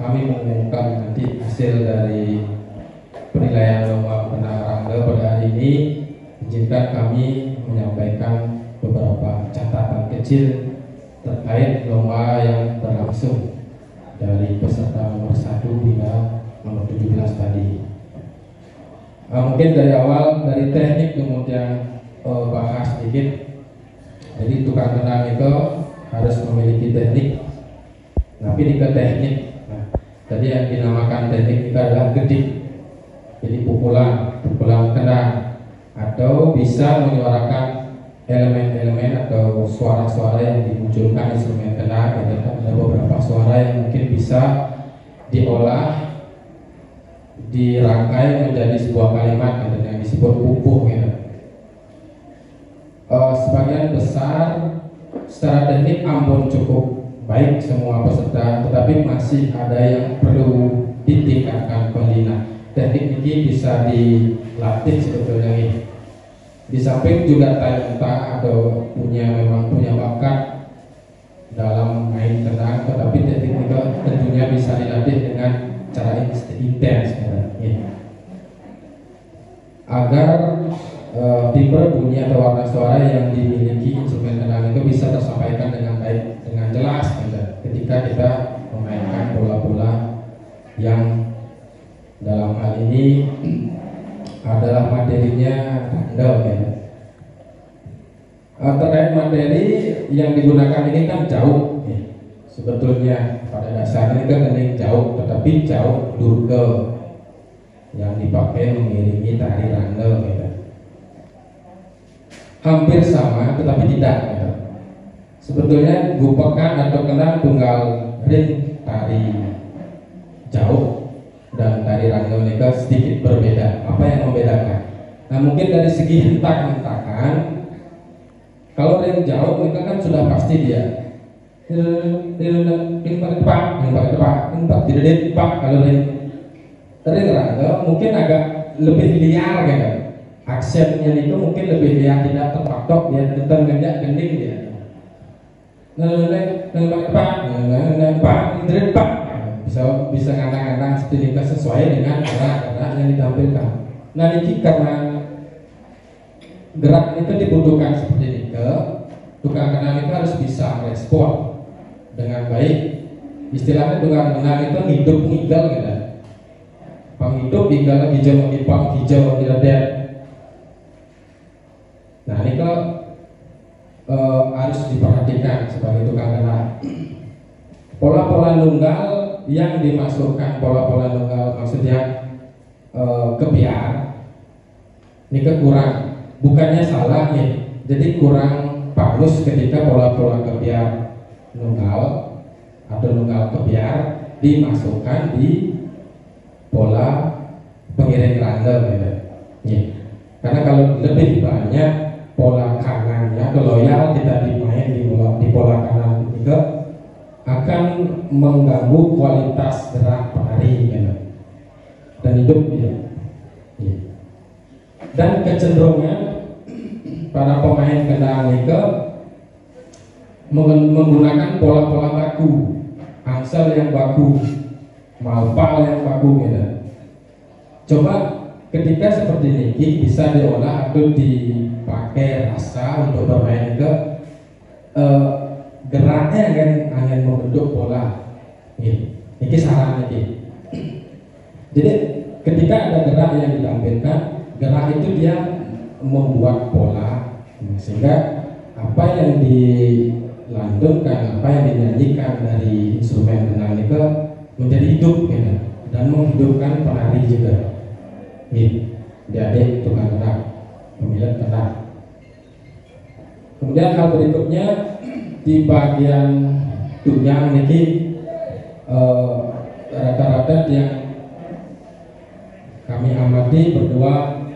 kami mengumumkan nanti hasil dari penilaian lomba berenang Rangga pada hari ini, izinkan kami menyampaikan beberapa catatan kecil terkait lomba yang berlangsung dari peserta nomor 1 hingga nomor 17 tadi. Mungkin dari awal dari teknik kemudian bahas sedikit. Jadi tukang renang itu harus memiliki teknik. Tapi ke teknik. Nah, tadi yang dinamakan teknik itu adalah gedik. Jadi pukulan kenang, atau bisa menyuarakan elemen-elemen atau suara-suara yang dimunculkan instrumen kenang. Ada beberapa suara yang mungkin bisa diolah, dirangkai menjadi sebuah kalimat yang disebut pupuh gitu. Sebagian besar secara teknik ampun cukup baik semua peserta, tetapi masih ada yang perlu ditingkatkan pembina. Teknik ini bisa dilatih sebetulnya ini. Di samping juga talenta atau memang punya bakat dalam main tenang, tetapi teknik itu tentunya bisa dilatih dengan cara intens ya. Agar timbre bunyi atau warna suara yang dimiliki instrumen tenang itu bisa tersampaikan dengan baik, dengan jelas ketika kita memainkan bola-bola yang dalam hal ini adalah materinya random ya. Terkait materi yang digunakan ini kan jauh ya. Sebetulnya pada dasarnya kan ini jauh, tetapi jauh durga yang dipakai mengiringi tari random ya. Hampir sama tetapi tidak ya. Sebetulnya gupekan atau kenang tunggal ring tari jauh dan tari random ini sedikit berbeda. Apa yang membedakan? Nah, mungkin dari segi hentak-hentakan, kalau ring jauh mereka kan sudah pasti dia kalau ring random mungkin agak lebih liar gitu. Aksennya itu mungkin lebih liar, tidak terpatok, dia tentang ngejak gending dia. Bisa ngandang-ngandang sedikit sesuai dengan gerak-gerak yang ditampilkan. Nah ini karena gerak itu dibutuhkan seperti itu, tukang kenang itu harus bisa respon dengan baik. Istilahnya tukang kenang itu hidup ngigal gitu. Penghidup ngigal hijau dipang hijau diledet. Nah ini harus diperhatikan sebagai tukang kenang. Pola-pola nunggal yang dimasukkan, pola-pola nunggal maksudnya kebiar ini kurang, bukannya salah ya, jadi kurang bagus ketika pola-pola kebiar nunggal atau nunggal kebiar dimasukkan di pola pengiring random ya. Karena kalau lebih banyak pola kanannya, loyal kita dimain di pola kanan juga akan mengganggu kualitas gerak penari ya. Dan hidup ya. Dan kecenderungan para pemain kenang itu menggunakan pola-pola baku, angsel yang baku, malpal yang baku gitu. Coba ketika seperti ini bisa diolah atau dipakai rasa untuk bermain ke geraknya kan hanya membentuk pola. Ini saran ini. Jadi ketika ada gerak yang ditampilkan, gerak itu dia membuat pola, sehingga apa yang dilantunkan, apa yang dinyanyikan dari instrumen kenang itu menjadi hidup gitu, dan menghidupkan penari juga. Adik tukang kenang, pemilik kenang. Kemudian hal berikutnya di bagian tunjang ini rata-rata yang kami amati berdua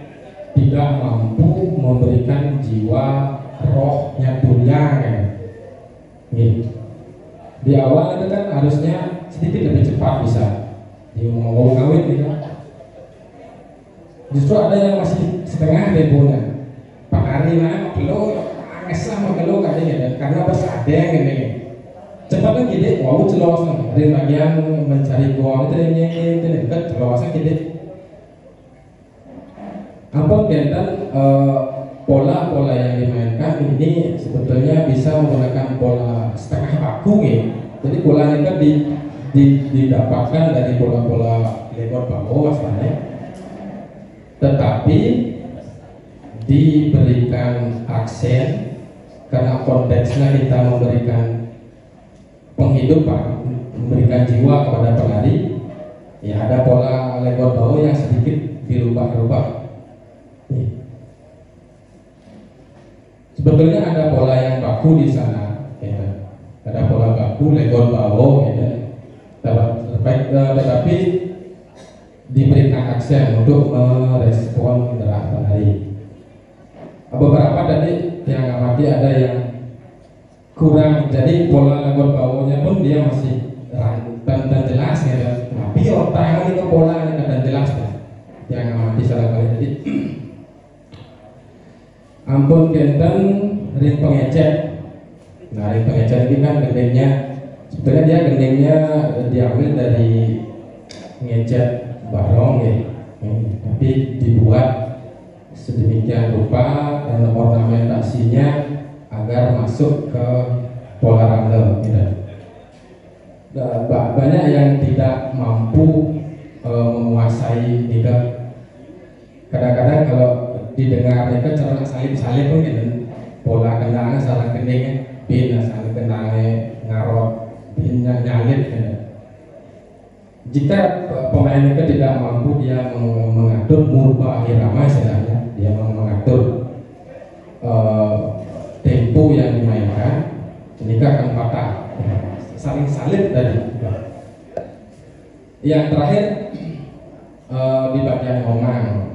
tidak mampu memberikan jiwa rohnya tunjang kan. Di awal itu kan harusnya sedikit lebih cepat bisa mau kawin gitu. Justru ada yang masih setengah temponya. Pak Ari mana belum, ngeslah mau belum katanya karena pas ada yang ini. cepat kan gede, wow celosan dari bagian mencari gol itu dekat celosan gede. Ampun benten pola-pola yang dimainkan ini sebetulnya bisa menggunakan pola setengah baku ya. Jadi polanya kan didapatkan dari pola-pola lekor bawah asalnya, tetapi diberikan aksen karena konteksnya kita memberikan penghidupan, memberikan jiwa kepada pelari. Ya ada pola lekor bawah yang sedikit dirubah-rubah. Sebetulnya ada pola yang baku di sana, ya. Ada pola baku lekor bawah, ya. Tetapi diberikan aksen untuk merespon gerak pelari. Beberapa tadi yang amati ada yang kurang, jadi pola lekor bawahnya pun dia masih dan jelas ya. Tapi otak itu pola dan jelas ya. Yang amati salah kali jadi. Ampun kenten ring pengecek. Nah ring pengecek ini kan gendengnya, sebetulnya dia gendengnya diambil dari ngecek barong ya, tapi dibuat sedemikian rupa dan ornamentasinya agar masuk ke pola random gitu. Banyak yang tidak mampu menguasai gitu. Kadang-kadang kalau didengar mereka cara salib-salib pun gitu, pola kendangnya salah kendingnya bin, salah kendangnya ngarot bin nyalip gitu. Jika pemain itu tidak mampu dia mengatur murba irama istilahnya, dia mengatur tempo yang dimainkan, ini akan patah, saling salib tadi. Yang terakhir di bagian omang.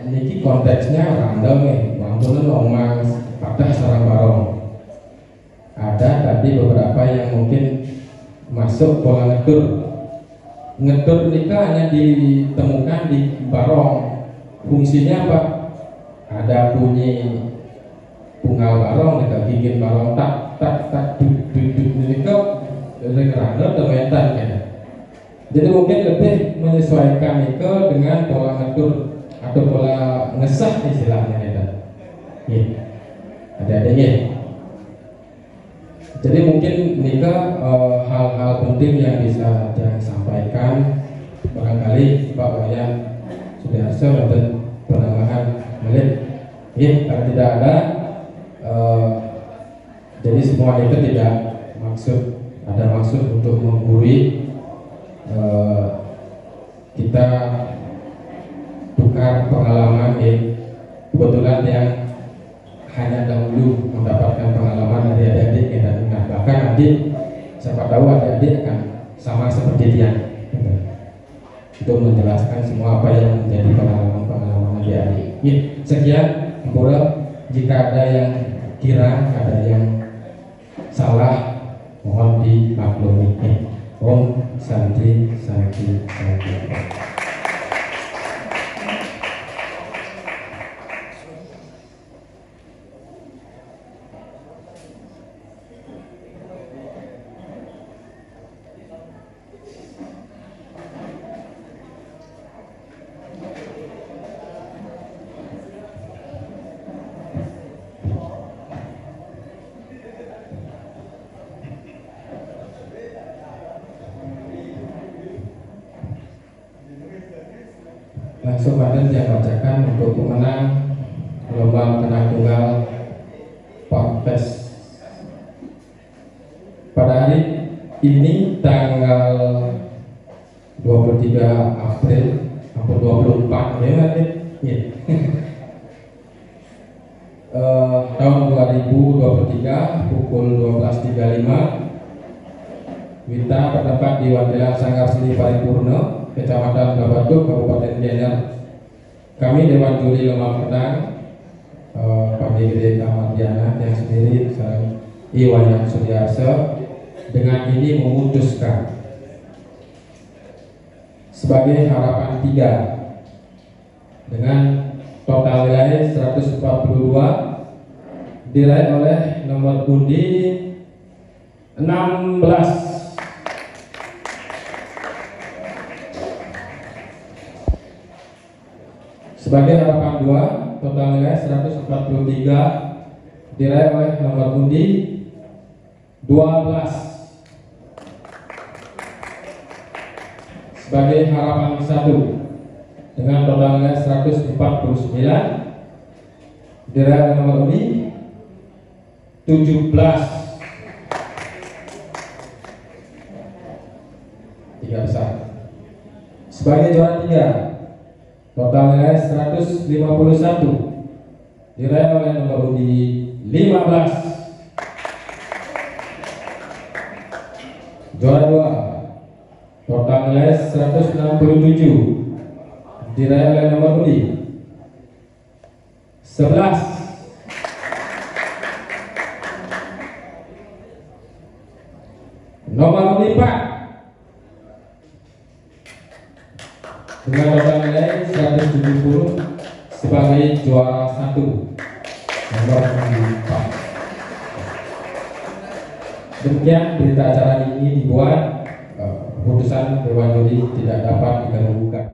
Niki konteksnya random nih, mampunan omang patah sarang barong. Ada tadi beberapa yang mungkin masuk pola ngetur. Ngetur nikah hanya ditemukan di barong. Fungsinya apa? Ada bunyi pungal barong, nikah gigit barong tak tak tak duk duk duk nikah ring random temetan kan. Jadi mungkin lebih menyesuaikan itu dengan pola ngetur atau pola ngesah istilahnya ya. Ada-adanya. Jadi mungkin nikah hal-hal penting yang bisa saya sampaikan. Barangkali Pak Wayan Sudarso dan penambahan Malik. Kalau tidak ada, jadi semua itu tidak ada maksud untuk menggurui. Kita tukar pengalaman kebetulan yang hanya dahulu mendapatkan pengalaman dari adik-adik dan bahkan nanti siapa tahu adik-adik akan sama seperti dia untuk menjelaskan semua apa yang menjadi pengalaman adik-adik. Sekian Ampura, jika ada yang kira ada yang salah mohon dimaklumi. Om Santi Santi Santi. Langsung pada saya bacakan untuk pemenang lomba kenal tunggal Ponpes pada hari ini tanggal 23 April atau 24 ya. Tahun 2023 pukul 12.35 Wita bertempat di Wandelan Sanggar Seni Paripurna, Kecamatan Babatu, Kabupaten Gianyar. Kami Dewan Juri Lomba Menang Pak Gede Kamardiana yang sendiri Iwan Sudiarso dengan ini memutuskan sebagai harapan 3 dengan total nilai 142 diraih oleh nomor undi 16. Sebagai harapan 2, total nilai 143 diraih oleh nomor undi 12. Sebagai harapan 1 dengan total nilai 149 diraih oleh nomor undi 17. 3 besar. Sebagai juara 3, total nilai 151 diraih oleh nomor undi 15. Juara 2, total nilai 167 diraih oleh nomor undi 11. Nomor undi 4 dengan total nilai 170 sebagai juara 1, nomor undi 4. Demikian berita acara ini dibuat, keputusan Dewan Juri tidak dapat digabungkan.